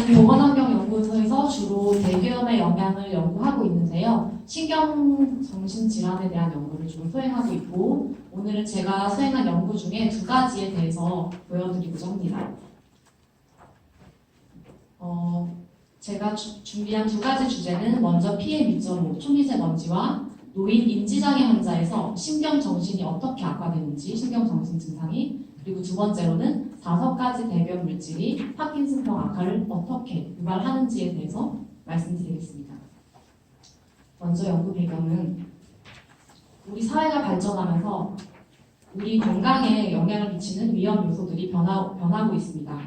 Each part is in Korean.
저는 보건환경연구소에서 주로 대기업의 영향을 연구하고 있는데요. 신경정신질환에 대한 연구를 주로 수행하고 있고, 오늘은 제가 수행한 연구 중에 두 가지에 대해서 보여드리고자 합니다. 제가 준비한 두 가지 주제는 먼저 PM2.5 초미세먼지와 노인 인지장애 환자에서 신경정신이 어떻게 악화되는지, 신경정신 증상이, 그리고 두 번째로는 5가지 대변 물질이 파킨슨병 악화를 어떻게 유발하는지에 대해서 말씀드리겠습니다. 먼저 연구 배경은 우리 사회가 발전하면서 우리 건강에 영향을 미치는 위험 요소들이 변하고 있습니다.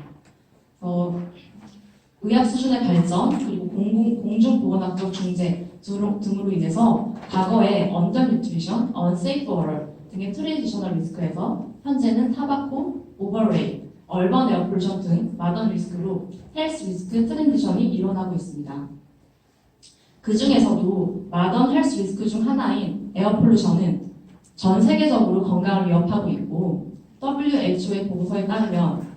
의학 수준의 발전, 그리고 공중보건학적 중재 등으로 인해서 과거에 언더뉴트리션, 언세이프 워럴 등의 트랜지셔널 리스크에서 현재는 타바코, 오버레이, 얼번 에어폴루션 등 마던 리스크로 헬스 리스크 트랜지션이 일어나고 있습니다. 그 중에서도 마던 헬스 리스크 중 하나인 에어폴루션은 전 세계적으로 건강을 위협하고 있고 WHO의 보고서에 따르면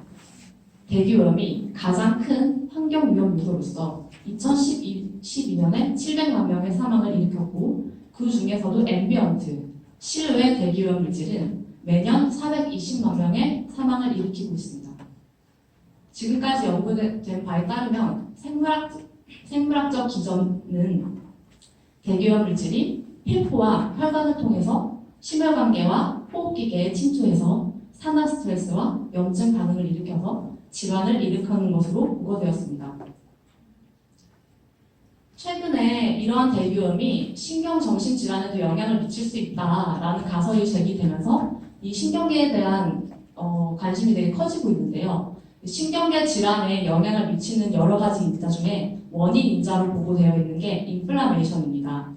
대기오염이 가장 큰 환경 위험 요소로서 2012년에 700만 명의 사망을 일으켰고 그 중에서도 앰비언트, 실외 대기오염 물질은 매년 420만 명의 사망을 일으키고 있습니다. 지금까지 연구된 바에 따르면 생물학적 기전은 대기오염 물질이 폐포와 혈관을 통해서 심혈관계와 호흡기계에 침투해서 산화 스트레스와 염증 반응을 일으켜서 질환을 일으키는 것으로 보고되었습니다. 최근에 이러한 대기오염이 신경정신질환에도 영향을 미칠 수 있다라는 가설이 제기되면서 이 신경계에 대한 관심이 되게 커지고 있는데요. 신경계 질환에 영향을 미치는 여러 가지 인자 중에 원인 인자로 보고되어 있는 게 인플라메이션입니다.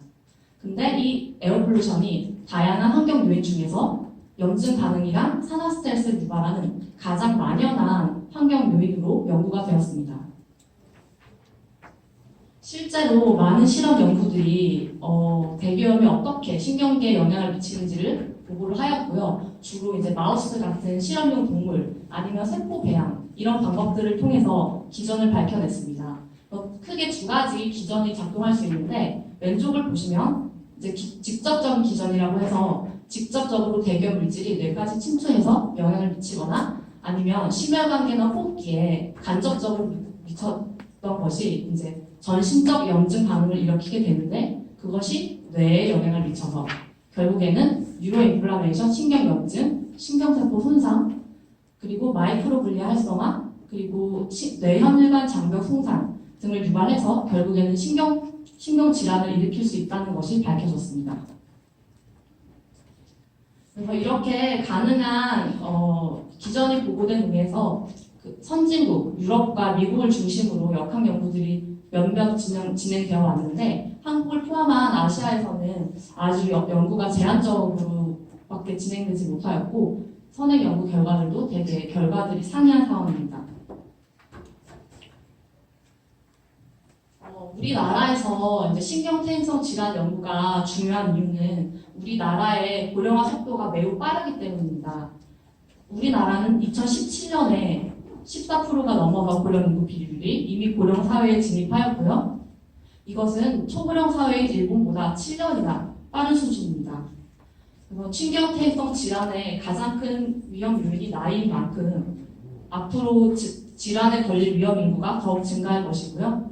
근데 이 에어폴루션이 다양한 환경 요인 중에서 염증 반응이랑 산화 스트레스를 유발하는 가장 만연한 환경 요인으로 연구가 되었습니다. 실제로 많은 실험 연구들이 대기오염이 어떻게 신경계에 영향을 미치는지를 보고를 하였고요. 주로 이제 마우스 같은 실험용 동물 아니면 세포 배양 이런 방법들을 통해서 기전을 밝혀냈습니다. 크게 두 가지 기전이 작동할 수 있는데 왼쪽을 보시면 이제 직접적인 기전이라고 해서 직접적으로 대기오염 물질이 뇌까지 침투해서 영향을 미치거나 아니면 심혈관계나 호흡기에 간접적으로 미쳤던 것이 이제 전신적 염증 반응을 일으키게 되는데 그것이 뇌에 영향을 미쳐서 결국에는 뉴로인플라메이션, 신경염증, 신경세포 손상, 그리고 마이크로글리아 활성화, 그리고 뇌현일관 장벽 손상 등을 유발해서 결국에는 신경질환을 일으킬 수 있다는 것이 밝혀졌습니다. 그래서 이렇게 가능한 기전이 보고된 의미에서 선진국, 유럽과 미국을 중심으로 역학 연구들이 몇몇 진행되어 왔는데 한국을 포함한 아시아에서는 아주 연구가 제한적으로밖에 진행되지 못하였고 선행 연구 결과들도 되게 결과들이 상이한 상황입니다. 우리나라에서 이제 신경퇴행성 질환 연구가 중요한 이유는 우리나라의 고령화 속도가 매우 빠르기 때문입니다. 우리나라는 2017년에 14%가 넘어간 고령 인구 비율이 이미 고령 사회에 진입하였고요. 이것은 초고령 사회인 일본보다 7년이나 빠른 수준입니다. 그래서 신경퇴행성 질환의 가장 큰 위험 요인이 나이인 만큼 앞으로 질환에 걸릴 위험 인구가 더욱 증가할 것이고요.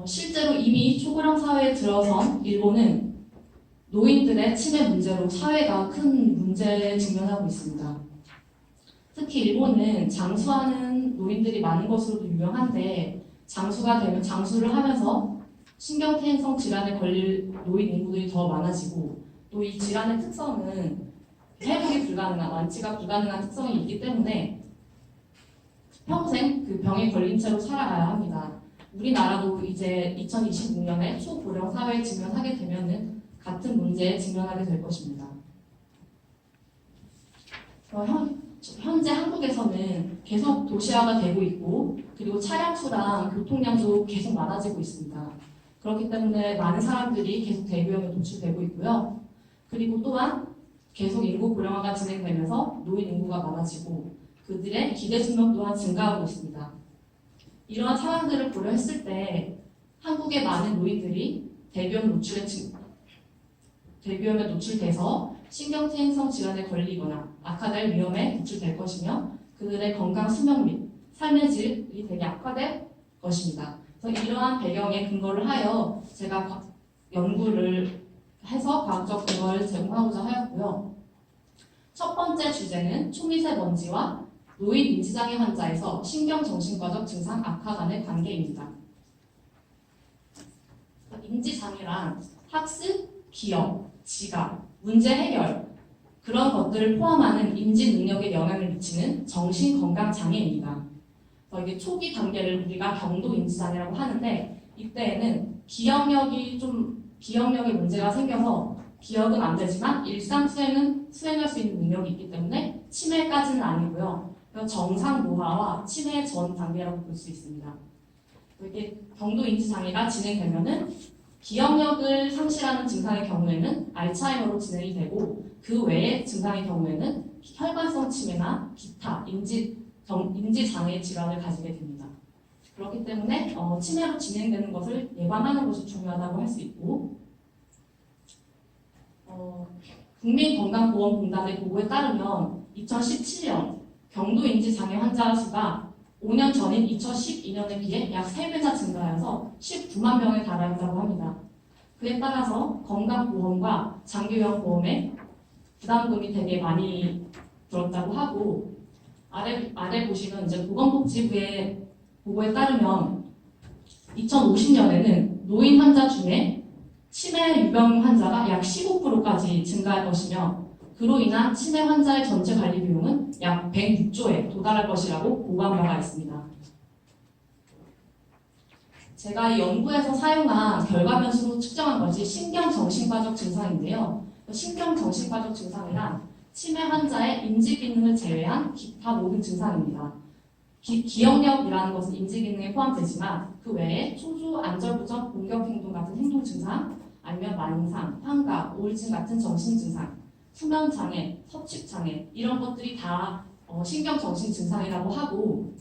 실제로 이미 초고령 사회에 들어선 일본은 노인들의 치매 문제로 사회가 큰 문제에 직면하고 있습니다. 특히 일본은 장수하는 노인들이 많은 것으로도 유명한데 장수를 하면서 신경퇴행성 질환에 걸릴 노인 인구들이 더 많아지고 또 이 질환의 특성은 회복이 불가능한, 완치가 불가능한 특성이 있기 때문에 평생 그 병에 걸린 채로 살아가야 합니다. 우리나라도 이제 2026년에 초고령 사회에 직면하게 되면은 같은 문제에 직면하게 될 것입니다. 현재 한국에서는 계속 도시화가 되고 있고 그리고 차량 수랑 교통량도 계속 많아지고 있습니다. 그렇기 때문에 많은 사람들이 계속 대기오염에 노출되고 있고요. 그리고 또한 계속 인구 고령화가 진행되면서 노인 인구가 많아지고 그들의 기대 수명 또한 증가하고 있습니다. 이러한 상황들을 고려했을 때 한국의 많은 노인들이 대기오염에 노출돼서 신경퇴행성 질환에 걸리거나 악화될 위험에 노출될 것이며 그들의 건강 수명 및 삶의 질이 되게 악화될 것입니다. 그래서 이러한 배경에 근거를 하여 제가 연구를 해서 과학적 근거를 제공하고자 하였고요. 첫 번째 주제는 초미세먼지와 노인 인지장애 환자에서 신경정신과적 증상 악화 간의 관계입니다. 인지장애란 학습, 기억, 지각, 문제 해결 그런 것들을 포함하는 인지 능력에 영향을 미치는 정신건강장애입니다. 이게 초기 단계를 우리가 경도 인지장애라고 하는데 이때에는 기억력에 문제가 생겨서 기억은 안 되지만 일상 수행할 수 있는 능력이 있기 때문에 치매까지는 아니고요. 정상 노화와 치매 전 단계라고 볼 수 있습니다. 이게 경도 인지 장애가 진행되면은 기억력을 상실하는 증상의 경우에는 알츠하이머로 진행이 되고 그 외의 증상의 경우에는 혈관성 치매나 기타 인지 장애 질환을 가지게 됩니다. 그렇기 때문에 치매로 진행되는 것을 예방하는 것이 중요하다고 할 수 있고 국민건강보험공단의 보고에 따르면 2017년 경도인지장애 환자 수가 5년 전인 2012년에 비해 약 3배나 증가하여서 19만 명에 달하였다고 합니다. 그에 따라서 건강보험과 장기요양보험에 부담금이 되게 많이 들었다고 하고 아래 보시면 이제 보건복지부의 보고에 따르면 2050년에는 노인 환자 중에 치매 유병 환자가 약 15%까지 증가할 것이며 그로 인한 치매 환자의 전체 관리 비용은 약 106조에 도달할 것이라고 보고한 바가 있습니다. 제가 이 연구에서 사용한 결과 변수로 측정한 것이 신경정신과적 증상인데요. 신경정신과적 증상이란 치매 환자의 인지기능을 제외한 기타 모든 증상입니다. 기억력이라는 것은 인지기능에 포함되지만 그 외에 초조, 안절부절, 공격행동 같은 행동 증상, 아니면 만상, 환각, 우울증 같은 정신증상, 수면장애, 섭식장애 이런 것들이 다 신경정신 증상이라고 하고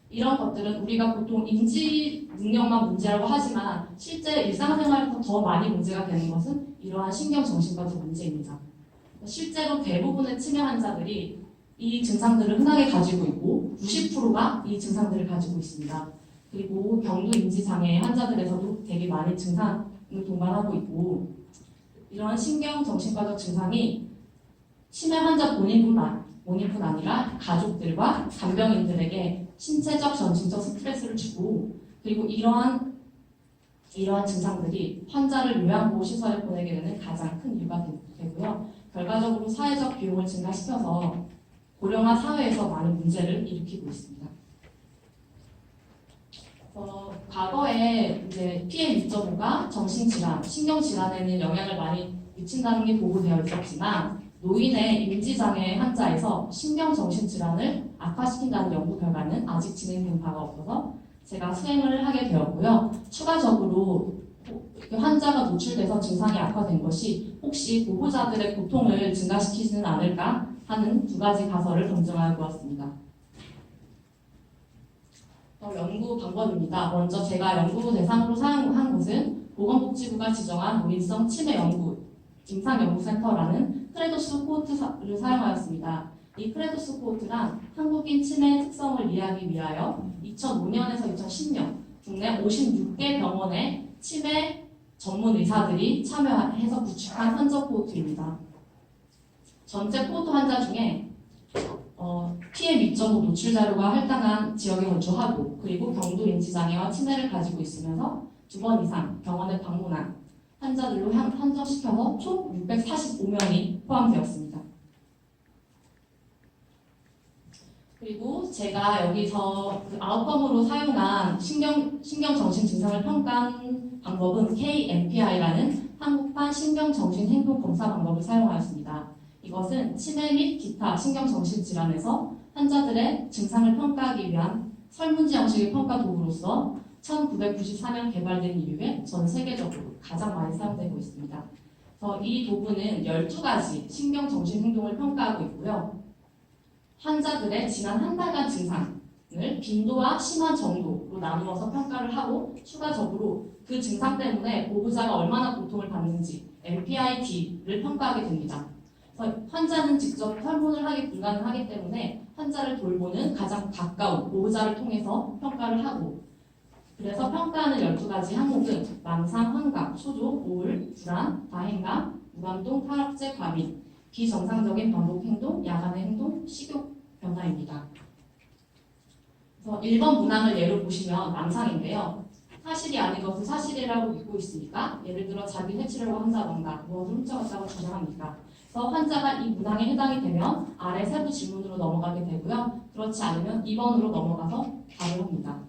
이런 것들은 우리가 보통 인지 능력만 문제라고 하지만 실제 일상생활에서 더 많이 문제가 되는 것은 이러한 신경정신과적 문제입니다. 실제로 대부분의 치매 환자들이 이 증상들을 흔하게 가지고 있고 90%가 이 증상들을 가지고 있습니다. 그리고 경도 인지장애 환자들에서도 되게 많이 증상을 동반하고 있고 이러한 신경정신과적 증상이 치매 환자 본인뿐 아니라 가족들과 간병인들에게 신체적, 정신적 스트레스를 주고 그리고 이러한 증상들이 환자를 요양보호시설에 보내게 되는 가장 큰 이유가 되고요. 결과적으로 사회적 비용을 증가시켜서 고령화 사회에서 많은 문제를 일으키고 있습니다. 과거에 이제 PM2.5가 정신질환, 신경질환에는 영향을 많이 미친다는 게 보고되어 있었지만 노인의 인지장애 환자에서 신경정신질환을 악화시킨다는 연구 결과는 아직 진행된 바가 없어서 제가 수행을 하게 되었고요. 추가적으로 환자가 노출돼서 증상이 악화된 것이 혹시 보호자들의 고통을 증가시키지는 않을까 하는 두 가지 가설을 검증하여 보았습니다. 연구 방법입니다. 먼저 제가 연구 대상으로 사용한 곳은 보건복지부가 지정한 노인성 치매 연구 임상연구센터라는 크레도스 코호트를 사용하였습니다. 이 크레도스 코호트란 한국인 치매 특성을 이해하기 위하여 2005년에서 2010년 국내 56개 병원의 치매 전문 의사들이 참여해서 구축한 선적 코호트입니다. 전체 코호트 환자 중에 PM2.5 노출 자료가 할당한 지역에 거주하고 그리고 경도 인지장애와 치매를 가지고 있으면서 2번 이상 병원에 방문한 환자들로 한정시켜서 총 645명이 포함되었습니다. 그리고 제가 여기서 그 아웃컴으로 사용한 신경정신 증상을 평가한 방법은 KMPI라는 한국판 신경정신행동 검사 방법을 사용하였습니다. 이것은 치매 및 기타 신경정신질환에서 환자들의 증상을 평가하기 위한 설문지 형식의 평가 도구로서 1994년 개발된 이후에 전 세계적으로 가장 많이 사용되고 있습니다. 이 도구는 12가지 신경정신행동을 평가하고 있고요. 환자들의 지난 한 달간 증상을 빈도와 심한 정도로 나누어서 평가를 하고 추가적으로 그 증상 때문에 보호자가 얼마나 고통을 받는지 MPIT를 평가하게 됩니다. 그래서 환자는 직접 설문을 하기 불가능하기 때문에 환자를 돌보는 가장 가까운 보호자를 통해서 평가를 하고, 그래서 평가하는 12가지 항목은 망상, 환각, 초조, 우울, 불안, 다행감, 무감동, 타락제, 과민, 비정상적인 반복 행동, 야간의 행동, 식욕 변화입니다. 그래서 1번 문항을 예로 보시면 망상인데요. 사실이 아닌 것을 사실이라고 믿고 있으니까, 예를 들어 자기 해치려고 한다던가 무엇을 훔쳐갔다고 주장합니까? 그래서 환자가 이 문항에 해당이 되면 아래 세부 질문으로 넘어가게 되고요. 그렇지 않으면 2번으로 넘어가서 답을 합니다.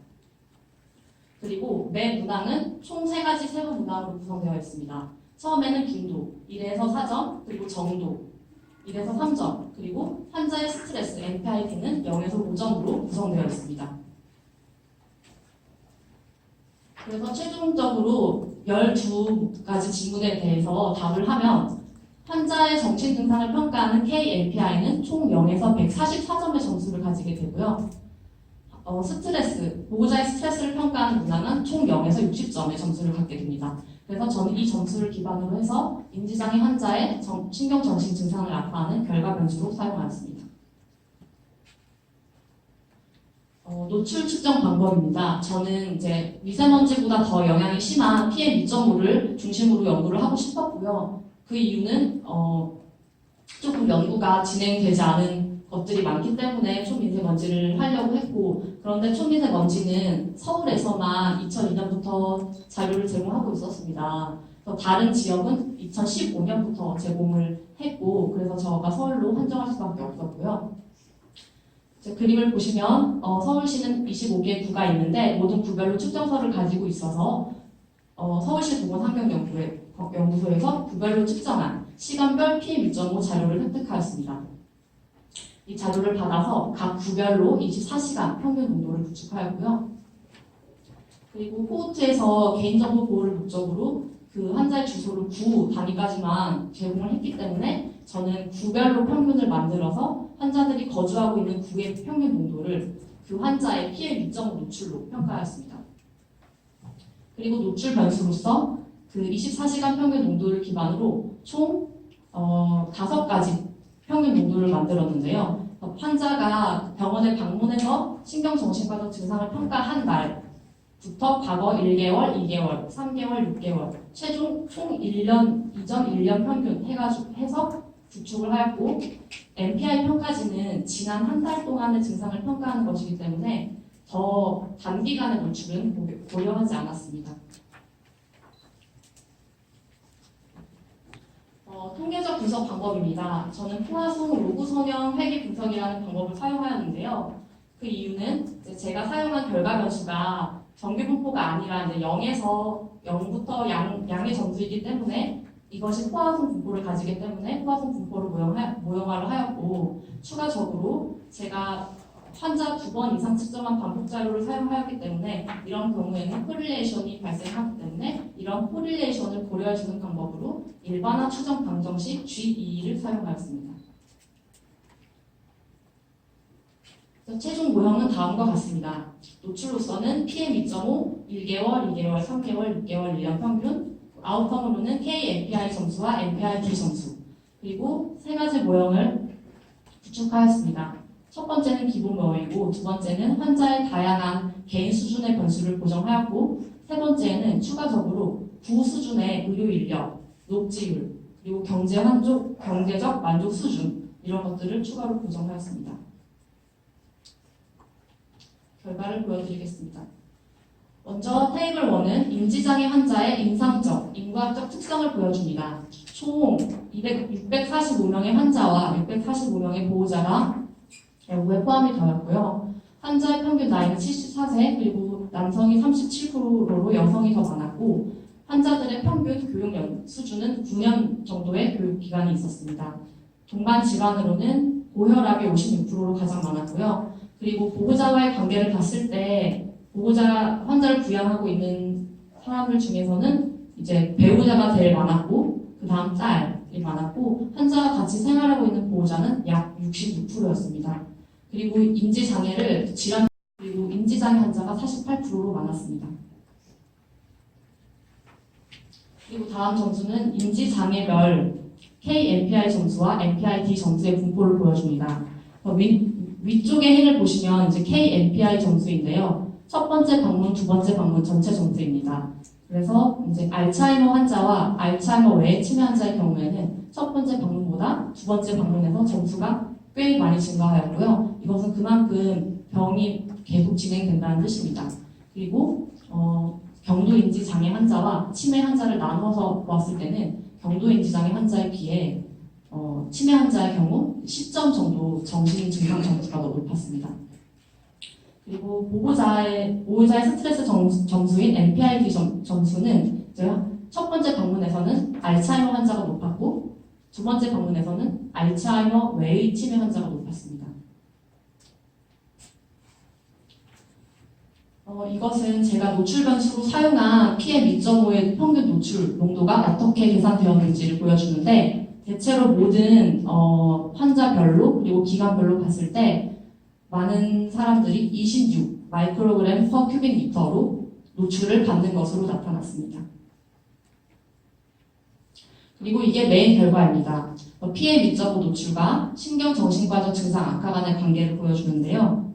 그리고 매 문항은 총 3가지 세부 문항으로 구성되어 있습니다. 처음에는 빈도, 1에서 4점, 그리고 정도, 1에서 3점, 그리고 환자의 스트레스, MPIT는 0에서 5점으로 구성되어 있습니다. 그래서 최종적으로 12가지 질문에 대해서 답을 하면 환자의 정신 증상을 평가하는 KMPI는 총 0에서 144점의 점수를 가지게 되고요. 스트레스, 보호자의 스트레스를 평가하는 문항은 총 0에서 60점의 점수를 갖게 됩니다. 그래서 저는 이 점수를 기반으로 해서 인지장애 환자의 신경정신 증상을 나타내는 결과 변수로 사용하였습니다. 노출 측정 방법입니다. 저는 이제 미세먼지보다 더 영향이 심한 PM2.5를 중심으로 연구를 하고 싶었고요. 그 이유는 조금 연구가 진행되지 않은 것들이 많기 때문에 초미세먼지를 하려고 했고, 그런데 초미세먼지는 서울에서만 2002년부터 자료를 제공하고 있었습니다. 다른 지역은 2015년부터 제공을 했고, 그래서 저가 서울로 한정할 수밖에 없었고요. 그림을 보시면 서울시는 25개의 구가 있는데 모든 구별로 측정서를 가지고 있어서 서울시 보건환경연구소에서 구별로 측정한 시간별 PM2.5 자료를 획득하였습니다. 이 자료를 받아서 각 구별로 24시간 평균 농도를 구축하였고요. 그리고 코호트에서 개인정보 보호를 목적으로 그 환자의 주소를 구 단위까지만 제공을 했기 때문에 저는 구별로 평균을 만들어서 환자들이 거주하고 있는 구의 평균 농도를 그 환자의 PM2.5 노출로 평가하였습니다. 그리고 노출 변수로서 그 24시간 평균 농도를 기반으로 총 5가지 평균 농도를 만들었는데요. 환자가 병원에 방문해서 신경정신과적 증상을 평가한 날부터 과거 1개월, 2개월, 3개월, 6개월, 최종 총 1년, 2.1년 평균 해서 구축을 하였고, MPI 평가지는 지난 한 달 동안의 증상을 평가하는 것이기 때문에 더 단기간의 노출은 고려하지 않았습니다. 통계적 분석 방법입니다. 저는 포화송 로그 선형 회귀 분석이라는 방법을 사용하였는데요. 그 이유는 제가 사용한 결과 변수가 정규 분포가 아니라 이제 0부터 양의 점수이기 때문에 이것이 포화송 분포를 가지기 때문에 포화송 분포를 모형화를 하였고, 추가적으로 제가 환자 2번 이상 측정한 반복 자료를 사용하였기 때문에 이런 경우에는 코릴레이션이 발생하기 때문에 이런 코릴레이션을 고려해주는 방법으로 일반화 추정 방정식 G2를 사용하였습니다. 최종 모형은 다음과 같습니다. 노출로서는 PM2.5, 1개월, 2개월, 3개월, 6개월, 1년 평균, 아웃컴으로는 KMPI 점수와 MPIT 점수, 그리고 3가지 모형을 구축하였습니다. 첫 번째는 기본 모형이고, 두 번째는 환자의 다양한 개인 수준의 변수를 고정하였고, 세 번째는 추가적으로 구 수준의 의료 인력, 녹지율, 그리고 경제적 만족 수준, 이런 것들을 추가로 고정하였습니다. 결과를 보여드리겠습니다. 먼저 테이블 1은 인지장애 환자의 임상적, 인과학적 특성을 보여줍니다. 총 645명의 환자와 645명의 보호자가 연구에 포함이 되었고요. 환자의 평균 나이는 74세, 그리고 남성이 37%로 여성이 더 많았고, 환자들의 평균 교육 수준은 9년 정도의 교육 기간이 있었습니다. 동반 질환으로는 고혈압이 56%로 가장 많았고요. 그리고 보호자와의 관계를 봤을 때 보호자가 환자를 부양하고 있는 사람들 중에서는 이제 배우자가 제일 많았고, 그 다음 딸이 많았고, 환자와 같이 생활하고 있는 보호자는 약 66%였습니다. 그리고 인지장애를 질환 그리고 인지장애 환자가 48%로 많았습니다. 그리고 다음 점수는 인지장애별 KMPI 점수와 MPID 점수의 분포를 보여줍니다. 위쪽의 행을 보시면 이제 KMPI 점수인데요. 첫 번째 방문, 두 번째 방문 전체 점수입니다. 그래서 이제 알츠하이머 환자와 알츠하이머 외의 치매 환자의 경우에는 첫 번째 방문보다 두 번째 방문에서 점수가 꽤 많이 증가하였고요. 이것은 그만큼 병이 계속 진행된다는 뜻입니다. 그리고 경도인지장애 환자와 치매 환자를 나누어서 보았을 때는 경도인지장애 환자에 비해 치매 환자의 경우 10점 정도 정신 증상 점수가 더 높았습니다. 그리고 보호자의 스트레스 점수인 MPID 점수는 첫 번째 방문에서는 알츠하이머 환자가 높았고 두 번째 방문에서는 알츠하이머 외의 치매 환자가 높았습니다. 이것은 제가 노출 변수로 사용한 PM 2.5의 평균 노출 농도가 어떻게 계산되었는지를 보여주는데 대체로 모든 환자별로 그리고 기간별로 봤을 때 많은 사람들이 26 마이크로그램 퍼 큐빅미터로 노출을 받는 것으로 나타났습니다. 그리고 이게 메인 결과입니다. PM 2.5 노출과 신경정신과적 증상 악화 간의 관계를 보여주는데요.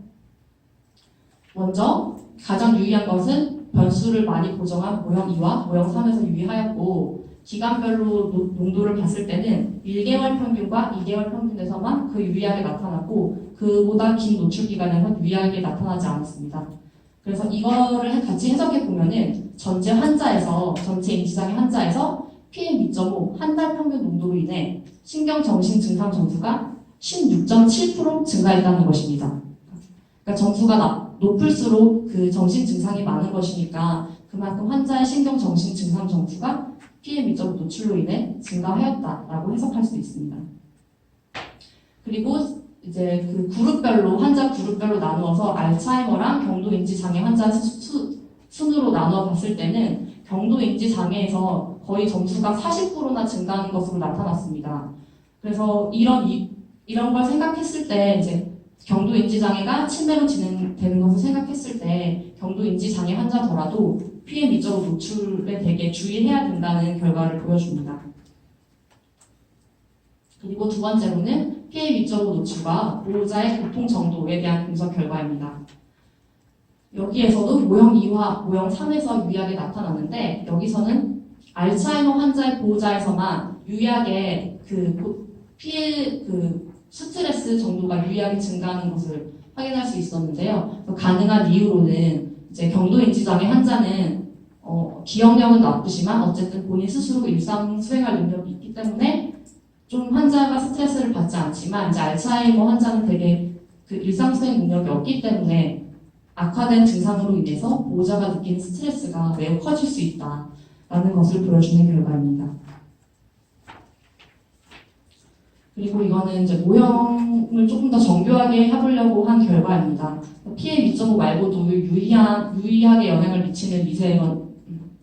먼저 가장 유의한 것은 변수를 많이 고정한 모형 2와 모형 3에서 유의하였고 기간별로 농도를 봤을 때는 1개월 평균과 2개월 평균에서만 그 유의하게 나타났고 그보다 긴 노출 기간에서 유의하게 나타나지 않았습니다. 그래서 이거를 같이 해석해 보면은 전체 인지장애 환자에서 PM 2.5 한 달 평균 농도로 인해 신경정신 증상 점수가 16.7% 증가했다는 것입니다. 그러니까 점수가 높을수록 그 정신 증상이 많은 것이니까 그만큼 환자의 신경정신 증상 점수가 PM 2.5 노출로 인해 증가하였다라고 해석할 수 있습니다. 그리고 이제 그 환자 그룹별로 나누어서 알츠하이머랑 경도인지장애 환자 순으로 나누어 봤을 때는 경도인지장애에서 거의 점수가 40%나 증가하는 것으로 나타났습니다. 그래서 이런 걸 생각했을 때 이제 경도인지장애가 치매로 진행되는 것을 생각했을 때 경도인지장애 환자더라도 PM 2.5 노출에 되게 주의해야 된다는 결과를 보여줍니다. 그리고 두 번째로는 PM 2.5 노출과 보호자의 고통 정도에 대한 분석 결과입니다. 여기에서도 모형 2와 모형 3에서 유의하게 나타났는데 여기서는 알츠하이머 환자의 보호자에서만 유의하게 스트레스 정도가 유의하게 증가하는 것을 확인할 수 있었는데요. 가능한 이유로는 이제 경도인지장애 환자는 기억력은 나쁘지만 어쨌든 본인 스스로 일상 수행할 능력이 있기 때문에 좀 환자가 스트레스를 받지 않지만 이제 알츠하이머 환자는 되게 그 일상 수행 능력이 없기 때문에 악화된 증상으로 인해서 보호자가 느끼는 스트레스가 매우 커질 수 있다라는 것을 보여주는 결과입니다. 그리고 이거는 이제 모형을 조금 더 정교하게 해보려고 한 결과입니다. PM 2.5 말고도 유의하게 영향을 미치는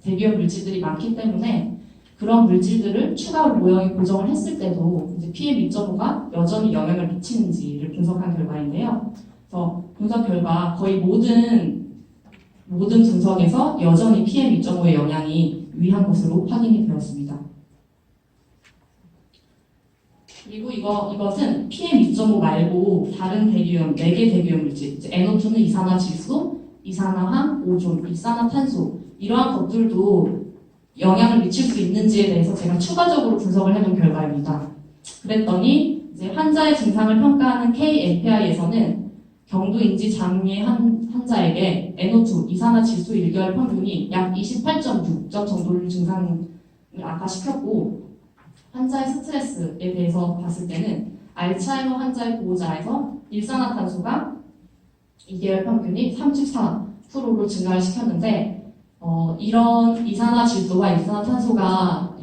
대기업 물질들이 많기 때문에 그런 물질들을 추가로 모형에 고정을 했을 때도 이제 PM 2.5가 여전히 영향을 미치는지를 분석한 결과인데요. 그래서 분석 결과 거의 모든 분석에서 여전히 PM 2.5의 영향이 유의한 것으로 확인이 되었습니다. 그리고 이것은 PM 2.5 말고 다른 대기오염, 4개 대기오염 물질, 이제 NO2는 이산화질소, 이산화황, 오존, 일산화탄소 이러한 것들도 영향을 미칠 수 있는지에 대해서 제가 추가적으로 분석을 해본 결과입니다. 그랬더니 이제 환자의 증상을 평가하는 KMPI에서는 경도인지장애 환자에게 NO2, 이산화질소 1개월 평균이 약 28.6점 정도를 증상을 악화시켰고 환자의 스트레스에 대해서 봤을 때는 알츠하이머 환자의 보호자에서 일산화탄소가 2개월 평균이 34%로 증가를 시켰는데 이런 이산화질소와 일산화탄소가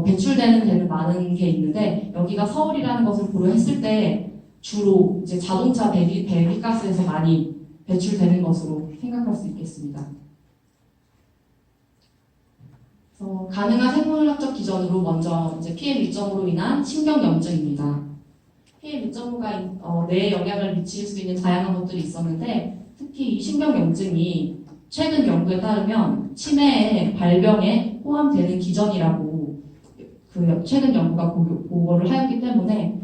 배출되는 데는 많은 게 있는데 여기가 서울이라는 것을 고려했을 때 주로 이제 자동차 배기가스에서 많이 배출되는 것으로 생각할 수 있겠습니다. 가능한 생물학적 기전으로 먼저 이제 PM 2.5로 인한 신경염증입니다. PM PM2.5가 뇌에 영향을 미칠 수 있는 다양한 것들이 있었는데 특히 이 신경염증이 최근 연구에 따르면 치매의 발병에 포함되는 기전이라고 그 최근 연구가 보고를 하였기 때문에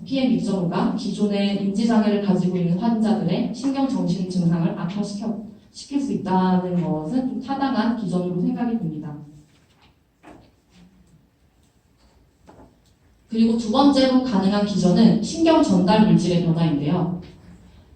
PM2.5가 기존의 인지장애를 가지고 있는 환자들의 신경정신 증상을 악화시킬 수 있다는 것은 좀 타당한 기전으로 생각이 듭니다. 그리고 두 번째로 가능한 기전은 신경 전달 물질의 변화인데요.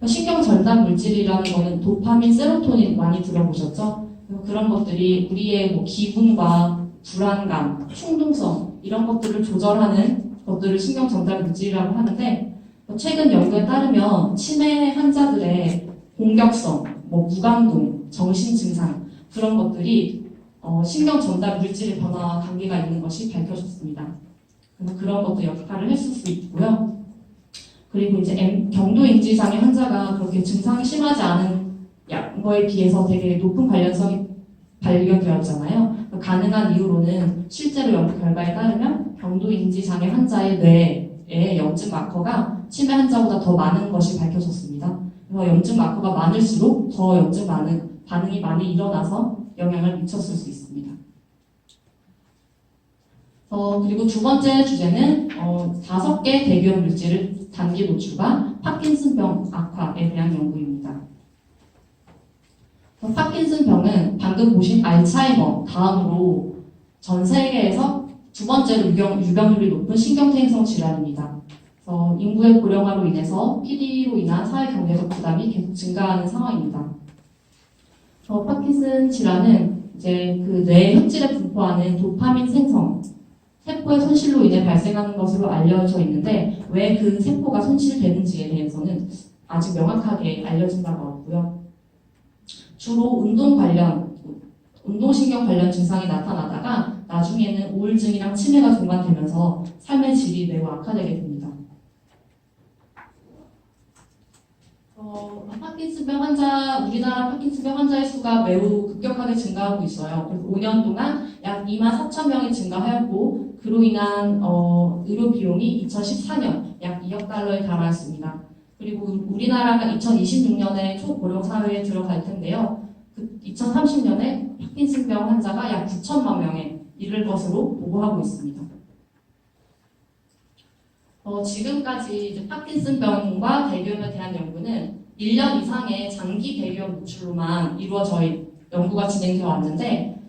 신경 전달 물질이라는 것은 도파민, 세로토닌 많이 들어보셨죠? 그런 것들이 우리의 기분과 불안감, 충동성 이런 것들을 조절하는 것들을 신경 전달 물질이라고 하는데 최근 연구에 따르면 치매 환자들의 공격성, 무감동, 정신 증상 그런 것들이 신경 전달 물질의 변화와 관계가 있는 것이 밝혀졌습니다. 그래서 그런 것도 역할을 했을 수 있고요. 그리고 이제 경도인지장애 환자가 그렇게 증상이 심하지 않은 거에 비해서 되게 높은 관련성이 발견되었잖아요. 가능한 이유로는 실제로 연구 결과에 따르면 경도인지장애 환자의 뇌에 염증 마커가 치매 환자보다 더 많은 것이 밝혀졌습니다. 그래서 염증 마커가 많을수록 더 염증 반응이 많이 일어나서 영향을 미쳤을 수 있습니다. 그리고 두 번째 주제는 5개 대기업 물질을 단기 노출과 파킨슨병 악화에 대한 연구입니다. 파킨슨병은 방금 보신 알츠하이머 다음으로 전 세계에서 두 번째로 유병률이 높은 신경퇴행성 질환입니다. 인구의 고령화로 인해서 PD로 인한 사회 경제적 부담이 계속 증가하는 상황입니다. 파킨슨 질환은 이제 그 뇌 흡질에 분포하는 도파민 생성 세포의 손실로 인해 발생하는 것으로 알려져 있는데 왜 그 세포가 손실되는지에 대해서는 아직 명확하게 알려진 바가 없고요. 주로 운동신경 관련 증상이 나타나다가 나중에는 우울증이랑 치매가 동반되면서 삶의 질이 매우 악화되게 됩니다. 우리나라 파킨슨병 환자의 수가 매우 급격하게 증가하고 있어요. 그래서 5년 동안 약 24,000명이 증가하였고 그로 인한 의료 비용이 2014년 약 2억 달러에 달하였습니다. 그리고 우리나라가 2026년에 초고령 사회에 들어갈 텐데요. 2030년에 파킨슨병 환자가 약 9천만 명에 이를 것으로 보고하고 있습니다. 지금까지 이제 파킨슨병과 대기염에 대한 연구는 1년 이상의 장기 대기염 노출로만 이루어져 연구가 진행되어 왔는데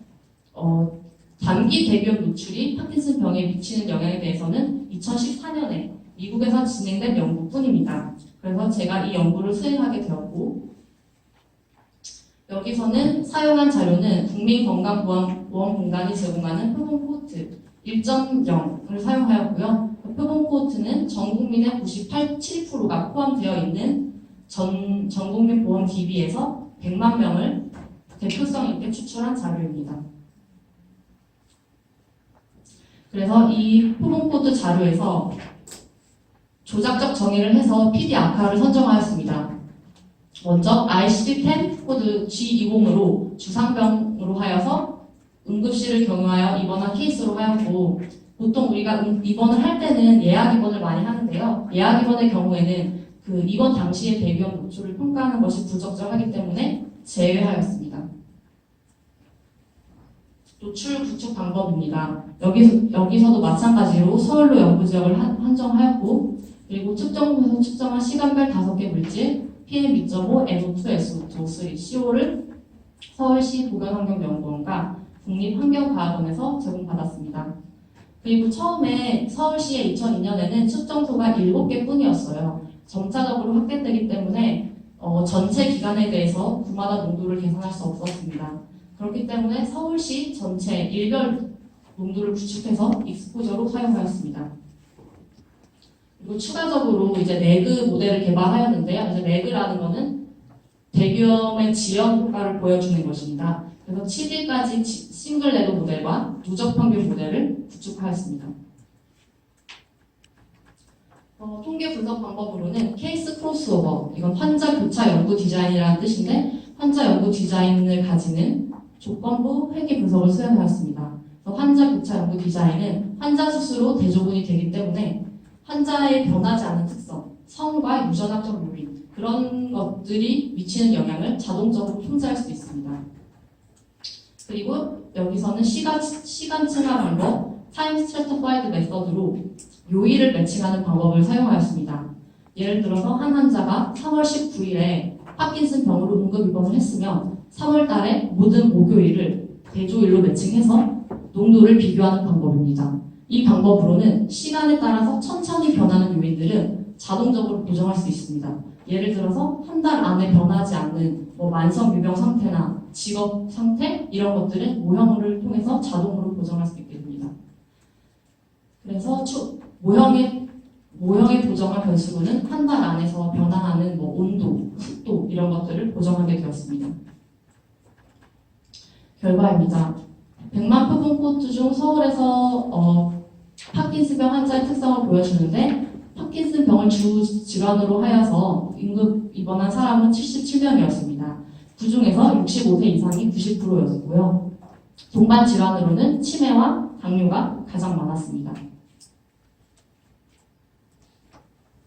단기 대기염 노출이 파킨슨병에 미치는 영향에 대해서는 2014년에 미국에서 진행된 연구뿐입니다. 그래서 제가 이 연구를 수행하게 되었고 여기서는 사용한 자료는 국민건강보험공단이 제공하는 표본 코호트 1.0을 사용하였고요. 표본 코호트는 전 국민의 97%가 포함되어 있는 전 국민 보험 DB에서 100만 명을 대표성 있게 추출한 자료입니다. 그래서 이 표본 코호트 자료에서 조작적 정의를 해서 PD 악화를 선정하였습니다. 먼저 ICD-10 코드 G20으로 주상병으로 하여서 응급실을 경유하여 입원한 케이스로 하였고 보통 우리가 입원을 할 때는 예약 입원을 많이 하는데요. 예약 입원의 경우에는 그 입원 당시의 대기염 노출을 평가하는 것이 부적절하기 때문에 제외하였습니다. 노출 구축 방법입니다. 여기서도 마찬가지로 서울로 연구 지역을 한정하였고 그리고 측정부에서 측정한 시간별 5개 물질 PM2.5, NO2, SO2, O3, CO를 서울시 보건환경연구원과 국립환경과학원에서 제공받았습니다. 그리고 처음에 서울시의 2002년에는 측정소가 7개 뿐이었어요. 점차적으로 확대되기 때문에 전체 기간에 대해서 구마다 농도를 계산할 수 없었습니다. 그렇기 때문에 서울시 전체 일별 농도를 구축해서 익스포저로 사용하였습니다. 그리고 추가적으로 이제 레그 모델을 개발하였는데요. 이제 레그라는 것은 대기염의 지연 효과를 보여주는 것입니다. 그래서 7일까지 싱글 레그 모델과 누적 평균 모델을 구축하였습니다. 통계 분석 방법으로는 케이스 크로스오버, 이건 환자 교차 연구 디자인이라는 뜻인데 환자 연구 디자인을 가지는 조건부 회계 분석을 수행하였습니다. 환자 교차 연구 디자인은 환자 스스로 대조군이 되기 때문에 환자의 변하지 않는 특성, 성과 유전학적 요인 그런 것들이 미치는 영향을 자동적으로 통제할 수 있습니다. 그리고 여기서는 시간 층화 방법, 타임 스트래티파이드 메서드로 요일을 매칭하는 방법을 사용하였습니다. 예를 들어서 한 환자가 3월 19일에 파킨슨 병으로 응급 입원을 했으면 3월 달에 모든 목요일을 대조일로 매칭해서 농도를 비교하는 방법입니다. 이 방법으로는 시간에 따라서 천천히 변하는 요인들은 자동적으로 보정할 수 있습니다. 예를 들어서 한 달 안에 변하지 않는 만성 유병 상태나 직업 상태 이런 것들은 모형을 통해서 자동으로 보정할 수 있게 됩니다. 그래서 모형의 보정할 변수로는 한 달 안에서 변화하는 온도, 습도 이런 것들을 보정하게 되었습니다. 결과입니다. 100만 표본 코트 중 서울에서 파킨슨병 환자의 특성을 보여주는데 파킨슨 병을 주 질환으로 하여서 응급 입원한 사람은 77명이었습니다. 그 중에서 65세 이상이 90%였고요. 동반 질환으로는 치매와 당뇨가 가장 많았습니다.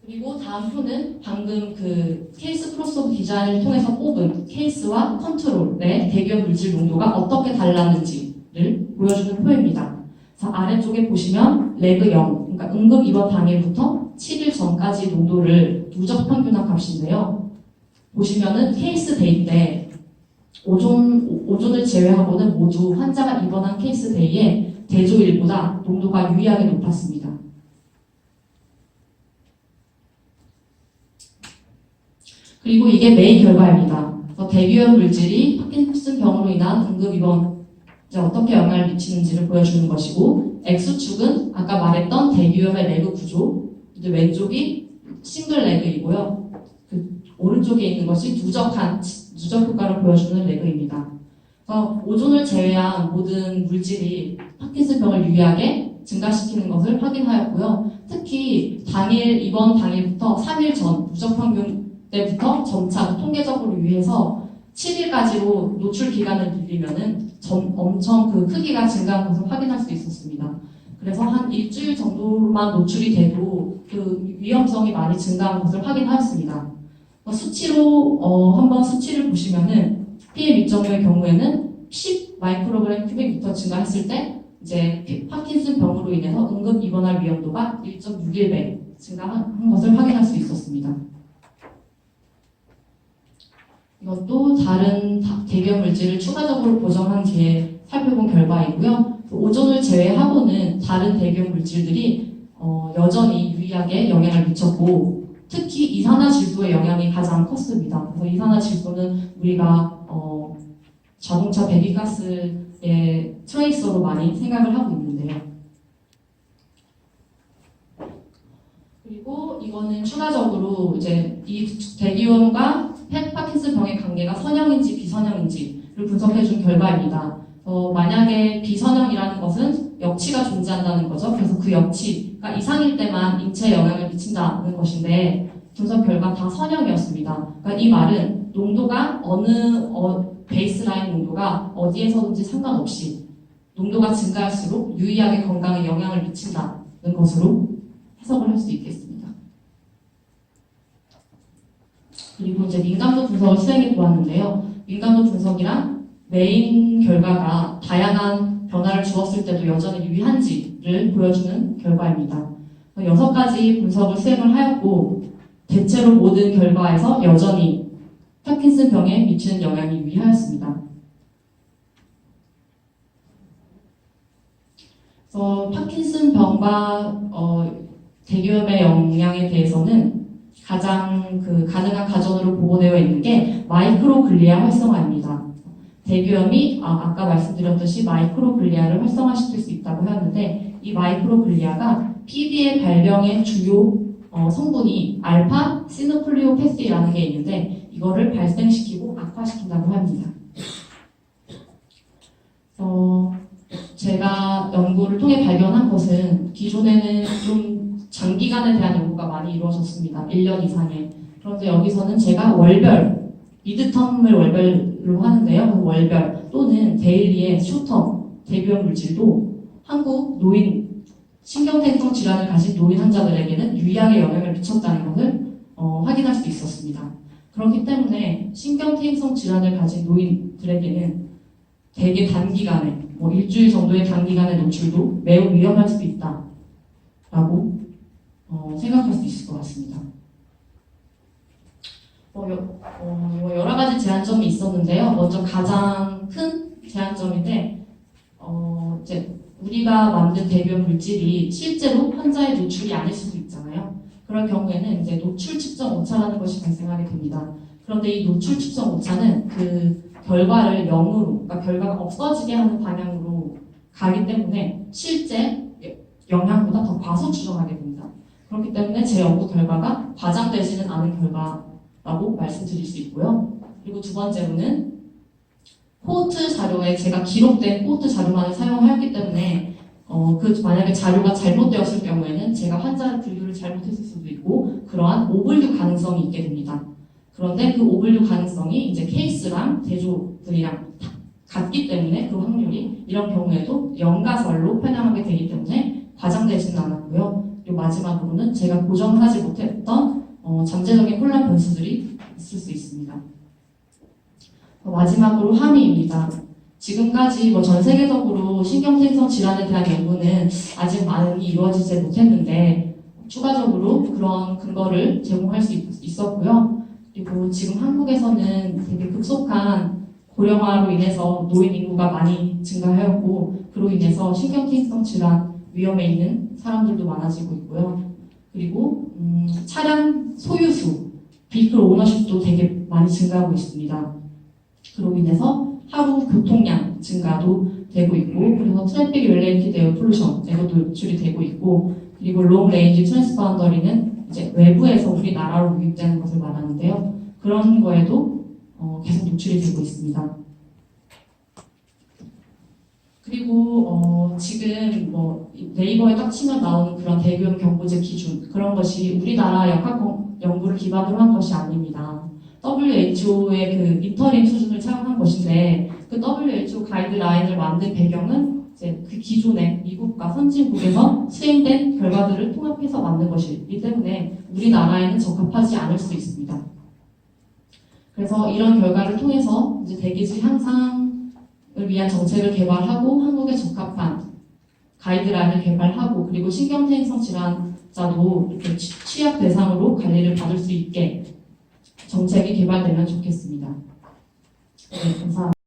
그리고 다음 표는 방금 그 케이스 크로스오버 디자인을 통해서 뽑은 케이스와 컨트롤의 대기업 물질 농도가 어떻게 달랐는지를 보여주는 표입니다. 자, 아래쪽에 보시면 레그 0, 그러니까 응급 입원 당일부터 7일 전까지 농도를 누적 평균한 값인데요. 보시면은 케이스 데이 때 오존을 제외하고는 모두 환자가 입원한 케이스 데이에 대조일보다 농도가 유의하게 높았습니다. 그리고 이게 메인 결과입니다. 대기업 물질이 파킨슨 병으로 인한 응급 입원에 어떻게 영향을 미치는지를 보여주는 것이고, X축은 아까 말했던 대기업의 레그 구조, 이제 왼쪽이 싱글 레그이고요. 그 오른쪽에 있는 것이 누적 효과를 보여주는 레그입니다. 오존을 제외한 모든 물질이 파킨슨 병을 유의하게 증가시키는 것을 확인하였고요. 특히 입원 당일부터 3일 전 누적 평균 때부터 점차 통계적으로 유의해서 7일까지로 노출 기간을 늘리면은 엄청 그 크기가 증가한 것을 확인할 수 있었습니다. 그래서 한 일주일 정도만 노출이 돼도 그 위험성이 많이 증가한 것을 확인하였습니다. 한번 수치를 보시면은 PM2.5의 경우에는 10 마이크로그램 큐빅미터 증가했을 때 이제 파킨슨 병으로 인해서 응급 입원할 위험도가 1.61배 증가한 것을 확인할 수 있었습니다. 이것도 다른 대기업 물질을 추가적으로 보정한 뒤에 살펴본 결과이고요. 오존을 제외하고는 다른 대기업 물질들이 여전히 유의하게 영향을 미쳤고, 특히 이산화질소의 영향이 가장 컸습니다. 그래서 이산화질소는 우리가 자동차 배기가스의 트레이서로 많이 생각을 하고 있는데요. 그리고 이거는 추가적으로 이제 이 대기염과 파킨슨 병의 관계가 선형인지 비선형인지를 분석해준 결과입니다. 만약에 비선형이라는 것은 역치가 존재한다는 거죠. 그래서 그 역치가 이상일 때만 인체에 영향을 미친다는 것인데 분석 결과 다 선형이었습니다. 그러니까 이 말은 농도가 베이스라인 농도가 어디에서든지 상관없이 농도가 증가할수록 유의하게 건강에 영향을 미친다는 것으로 해석을 할 수 있겠습니다. 그리고 이제 민감도 분석을 수행해 보았는데요. 민감도 분석이란 메인 결과가 다양한 변화를 주었을 때도 여전히 유의한지를 보여주는 결과입니다. 6가지 분석을 수행을 하였고 대체로 모든 결과에서 여전히 파킨슨 병에 미치는 영향이 유의하였습니다. 그래서 파킨슨 병과 대기염의 영향에 대해서는 가장 가능한 가전으로 보고되어 있는 게 마이크로글리아 활성화입니다. 대기염이 아까 말씀드렸듯이 마이크로글리아를 활성화시킬 수 있다고 하는데 이 마이크로글리아가 PB의 발병의 주요 성분이 알파 시누클리오패스라는 게 있는데 이거를 발생시키고 악화시킨다고 합니다. 제가 연구를 통해 발견한 것은 기존에는 좀 장기간에 대한 연구가 많이 이루어졌습니다. 1년 이상에. 그런데 여기서는 제가 월별, 미드텀을 월별로 하는데요. 그 월별 또는 데일리의 숏텀 대기염 물질도 한국 노인 신경통성 질환을 가진 노인 환자들에게는 유의하게 영향을 미쳤다는 것을 확인할 수 있었습니다. 그렇기 때문에 신경퇴행성 질환을 가진 노인들에게는 대개 단기간에, 일주일 정도의 단기간의 노출도 매우 위험할 수도 있다라고 생각할 수 있을 것 같습니다. 여러 가지 제한점이 있었는데요. 먼저 가장 큰 제한점인데, 이제 우리가 만든 대변 물질이 실제로 환자의 노출이 아닐 수도 있잖아요. 그럴 경우에는 이제 노출 측정 오차라는 것이 발생하게 됩니다. 그런데 이 노출 측정 오차는 그 결과를 0으로, 그러니까 결과가 없어지게 하는 방향으로 가기 때문에 실제 영향보다 더 과소 추정하게 됩니다. 그렇기 때문에 제 연구 결과가 과장되지는 않은 결과라고 말씀드릴 수 있고요. 그리고 두 번째로는 코호트 자료에 제가 기록된 코호트 자료만을 사용하였기 때문에 만약에 자료가 잘못되었을 경우에는 제가 환자의 분류를 잘못했을 수도 있고 그러한 오분류 가능성이 있게 됩니다. 그런데 그 오분류 가능성이 이제 케이스랑 대조들이랑 같기 때문에 그 확률이 이런 경우에도 영가설로 편향하게 되기 때문에 과장되지는 않았고요. 그리고 마지막으로는 제가 고정하지 못했던 잠재적인 혼란 변수들이 있을 수 있습니다. 마지막으로 함의입니다. 지금까지 전 세계적으로 신경퇴행성 질환에 대한 연구는 아직 많이 이루어지지 못했는데 추가적으로 그런 근거를 제공할 수 있었고요. 그리고 지금 한국에서는 되게 급속한 고령화로 인해서 노인 인구가 많이 증가하였고 그로 인해서 신경퇴행성 질환 위험에 있는 사람들도 많아지고 있고요. 그리고 차량 소유수, 비클 오너십도 되게 많이 증가하고 있습니다. 그로 인해서 하루 교통량 증가도 되고 있고 그래서 트래픽 릴레이티드 에어 폴루션에도 노출이 되고 있고 그리고 롱 레인지 트랜스바운더리는 이제 외부에서 우리나라로 유입되는 것을 말하는데요. 그런 거에도 계속 노출이 되고 있습니다. 그리고 지금 네이버에 딱 치면 나오는 그런 대기업 경고제 기준 그런 것이 우리나라 역학 연구를 기반으로 한 것이 아닙니다. WHO의 그 인터림 수준을 차용한 것인데 그 WHO 가이드라인을 만든 배경은 이제 그 기존의 미국과 선진국에서 수행된 결과들을 통합해서 만든 것이기 때문에 우리나라에는 적합하지 않을 수 있습니다. 그래서 이런 결과를 통해서 이제 대기질 향상을 위한 정책을 개발하고 한국에 적합한 가이드라인을 개발하고 그리고 신경퇴행성 질환자도 이렇게 취약 대상으로 관리를 받을 수 있게 정책이 개발되면 좋겠습니다. 네, 감사합니다.